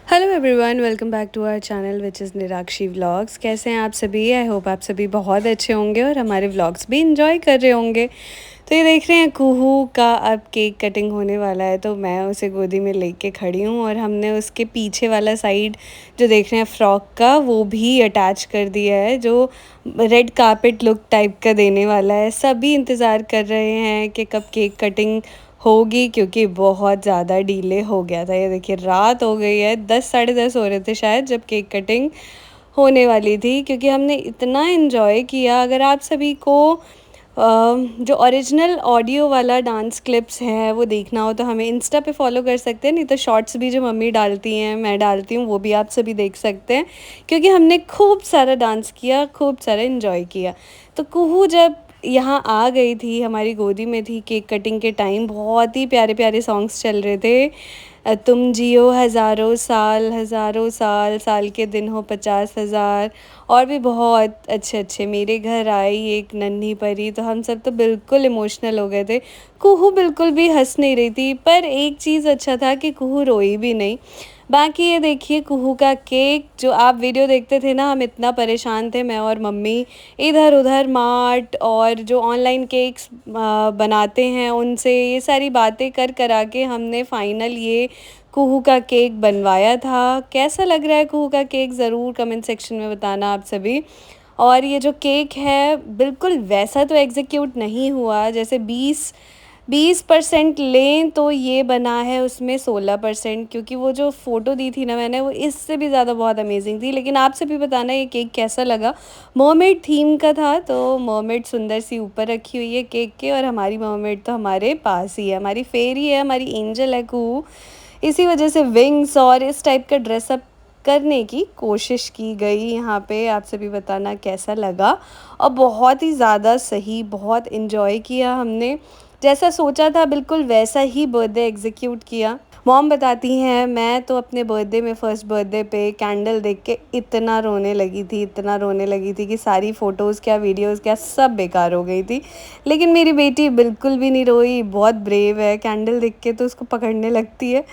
Hello everyone, welcome back to our channel which is Nirakshi vlogs. कैसे हैं आप सभी? आई होप आप सभी बहुत अच्छे होंगे और हमारे व्लॉग्स भी इंजॉय कर रहे होंगे। तो ये देख रहे हैं कुहू का अब केक कटिंग होने वाला है, तो मैं उसे गोदी में लेके खड़ी हूँ और हमने उसके पीछे वाला साइड जो देख रहे हैं फ्रॉक का वो भी अटैच कर दिया है, जो रेड कार्पेट लुक टाइप का देने वाला है। सभी इंतज़ार कर रहे हैं कि कब केक कटिंग होगी, क्योंकि बहुत ज़्यादा डिले हो गया था। ये देखिए रात हो गई है, 10 साढ़े 10 हो रहे थे शायद जब केक कटिंग होने वाली थी, क्योंकि हमने इतना इन्जॉय किया। अगर आप सभी को जो ओरिजिनल ऑडियो वाला डांस क्लिप्स है वो देखना हो तो हमें इंस्टा पे फॉलो कर सकते हैं, नहीं तो शॉर्ट्स भी जो मम्मी डालती हैं मैं डालती हूँ वो भी आप सभी देख सकते हैं, क्योंकि हमने खूब सारा डांस किया, खूब सारा इन्जॉय किया। तो कुहू जब यहाँ आ गई थी, हमारी गोदी में थी केक कटिंग के टाइम, बहुत ही प्यारे प्यारे सॉन्ग्स चल रहे थे। तुम जियो हज़ारों साल, साल के दिन हो 50,000, और भी बहुत अच्छे अच्छे, मेरे घर आई एक नन्ही परी। तो हम सब तो बिल्कुल इमोशनल हो गए थे। कुहू बिल्कुल भी हंस नहीं रही थी, पर एक चीज़ अच्छा था कि कुहू रोई भी नहीं। बाकी ये देखिए कुहू का केक, जो आप वीडियो देखते थे ना, हम इतना परेशान थे मैं और मम्मी, इधर उधर मार्ट और जो ऑनलाइन केक्स बनाते हैं उनसे ये सारी बातें कर करा के हमने फाइनल ये कुहू का केक बनवाया था। कैसा लग रहा है कुहू का केक, ज़रूर कमेंट सेक्शन में बताना आप सभी। और ये जो केक है बिल्कुल वैसा तो एग्जीक्यूट नहीं हुआ, जैसे 20% लें तो ये बना है उसमें 16%, क्योंकि वो जो फ़ोटो दी थी ना मैंने, वो इससे भी ज़्यादा बहुत अमेजिंग थी। लेकिन आप सभी बताना ये केक कैसा लगा। मर्मेड थीम का था, तो मर्मेड सुंदर सी ऊपर रखी हुई है केक के, और हमारी मर्मेड तो हमारे पास ही है, हमारी फेरी है, हमारी एंजल है कुहू। इसी वजह से विंग्स और इस टाइप का ड्रेसअप करने की कोशिश की गई यहाँ पे। आप सभी बताना कैसा लगा। और बहुत ही ज़्यादा सही, बहुत इन्जॉय किया हमने, जैसा सोचा था बिल्कुल वैसा ही बर्थडे एग्जीक्यूट किया। मॉम बताती हैं मैं तो अपने बर्थडे में, फर्स्ट बर्थडे पे कैंडल देख के इतना रोने लगी थी, इतना रोने लगी थी कि सारी फ़ोटोज़ क्या वीडियोज़ क्या सब बेकार हो गई थी। लेकिन मेरी बेटी बिल्कुल भी नहीं रोई, बहुत ब्रेव है, कैंडल देख के तो उसको पकड़ने लगती है।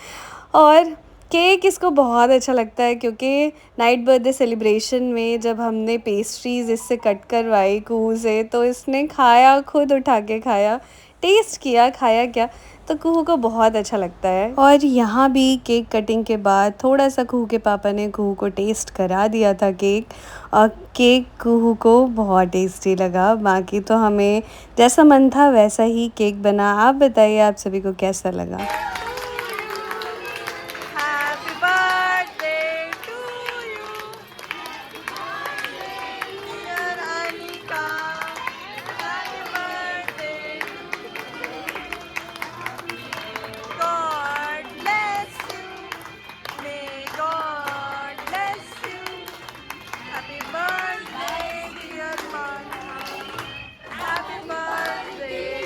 और केक इसको बहुत अच्छा लगता है, क्योंकि नाइट बर्थडे सेलिब्रेशन में जब हमने पेस्ट्रीज़ इससे कट करवाई कुहू से, तो इसने खाया, खुद उठा के खाया, टेस्ट किया, खाया क्या, तो कुहू को बहुत अच्छा लगता है। और यहाँ भी केक कटिंग के बाद थोड़ा सा कुहू के पापा ने कुहू को टेस्ट करा दिया था केक, और केक कुहू को बहुत टेस्टी लगा। बाकी तो हमें जैसा मन था वैसा ही केक बना। आप बताइए आप सभी को कैसा लगा। Happy birthday to you, dear Anika. Happy birthday. God bless you. May God bless you. Happy birthday, dear Mama. Happy birthday.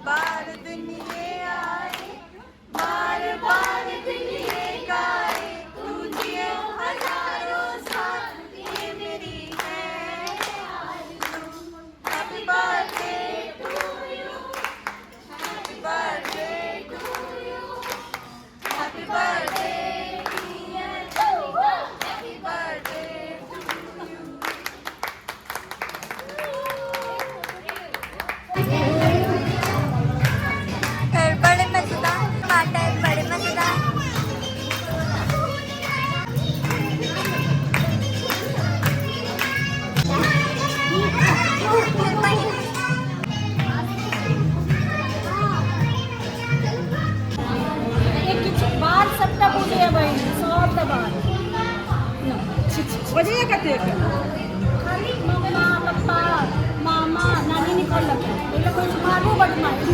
बार दिन ये आए, बार बार दिन ये गाए, तू जिए हजारों साल, ये मेरी है आरज़ू। Happy birthday to you, happy birthday to you, happy birthday dear Anika, happy birthday to you. बड़े मजेदार टमाटर, बड़े मजेदार। बाल सबटा बुझे बहन, सबटा बाल बजे कते खाली मम्मा पप्पा मामा नानी निकल लगे, ये लोग कुछ मालूम बट मालूम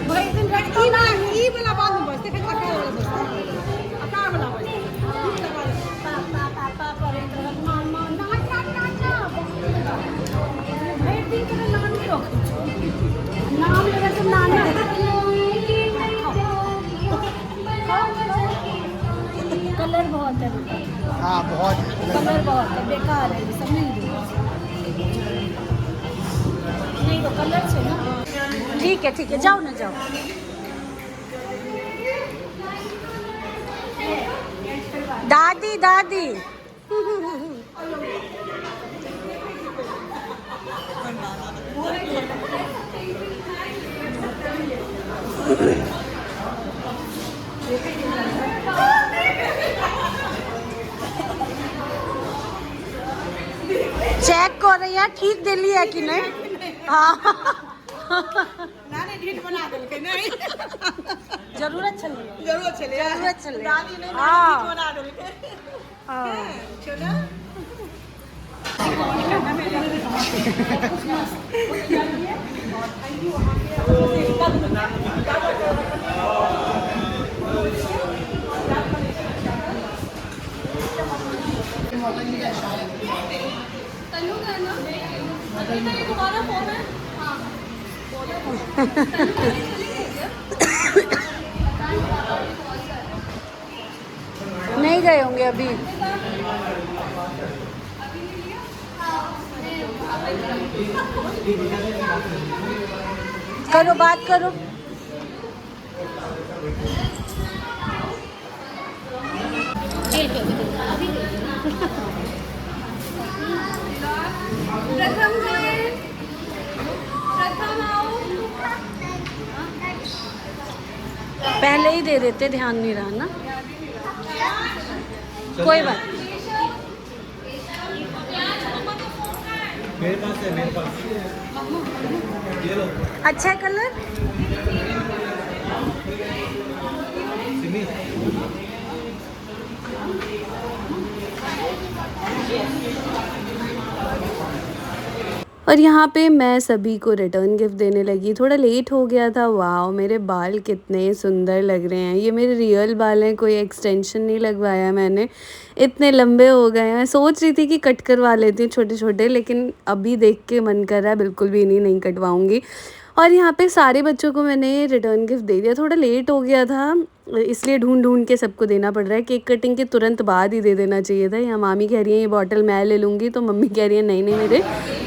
भाई दिन रात ई ना ई वाला बांध बस ते का वाला बस अका वाला बस पापा पापा करे तो मामा ना ना ना ना भाई दिन के नानी रखो नाम लेवे तो नाना कलर बहुत है, हाँ बहुत कलर बहुत है, बेकार है, सब नहीं दो कलर से ना। ठीक है जाओ ना जाओ। दादी दादी चेक करो यार ठीक दिल्ली है कि नहीं। हाँ नानी ढीठ बना देलकै नहीं जरूरत चले जरूरत चले दादी ने हाँ। ढीठ बना देलकै हाँ। चलो नहीं गए होंगे अभी। करो बात करो। पहले ही दे देते, ध्यान नहीं रहा ना, कोई बात। मेरे पास है, मेरे पास ये लो अच्छा है कलर। सिमी और यहाँ पे मैं सभी को रिटर्न गिफ्ट देने लगी। थोड़ा लेट हो गया था। वाह मेरे बाल कितने सुंदर लग रहे हैं। ये मेरे रियल बाल हैं, कोई एक्सटेंशन नहीं लगवाया मैंने। इतने लंबे हो गए हैं। सोच रही थी कि कट करवा लेती हूँ छोटे छोटे, लेकिन अभी देख के मन कर रहा है बिल्कुल भी नहीं कटवाऊँगी। और यहाँ पे सारे बच्चों को मैंने रिटर्न गिफ्ट दे दिया। थोड़ा लेट हो गया था इसलिए ढूंढ के सबको देना पड़ रहा है। केक कटिंग के तुरंत बाद ही दे देना चाहिए था। यहाँ मामी कह रही है ये बॉटल मैं ले लूँगी, तो मम्मी कह रही है नहीं मेरे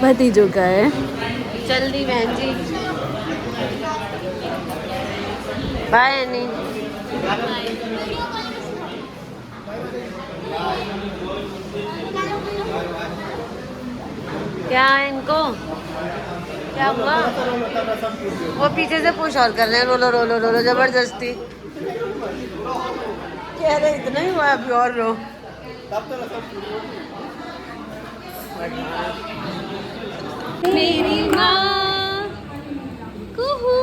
भतीजों का है। जल्दी बहन जी, बाय नहीं। क्या है इनको, क्या हुआ? वो पीछे से पुश और कर रहे हैं, रोलो रोलो रोलो जबरदस्ती। कह रहे इतना ही हुआ, अभी और रो। मेरी माँ कुहू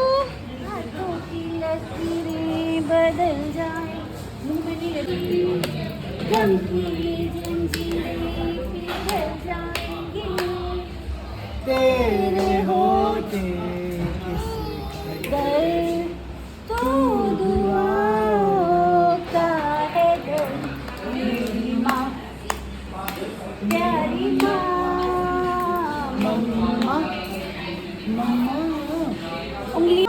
की लकीरें बदल जाए, गम की जंजीरें पिघल जाएंगी, तेरे होते दर तो दुआओं का है घर। मेरी माँ प्यारी माँ, मम्मा मम्मा उंगली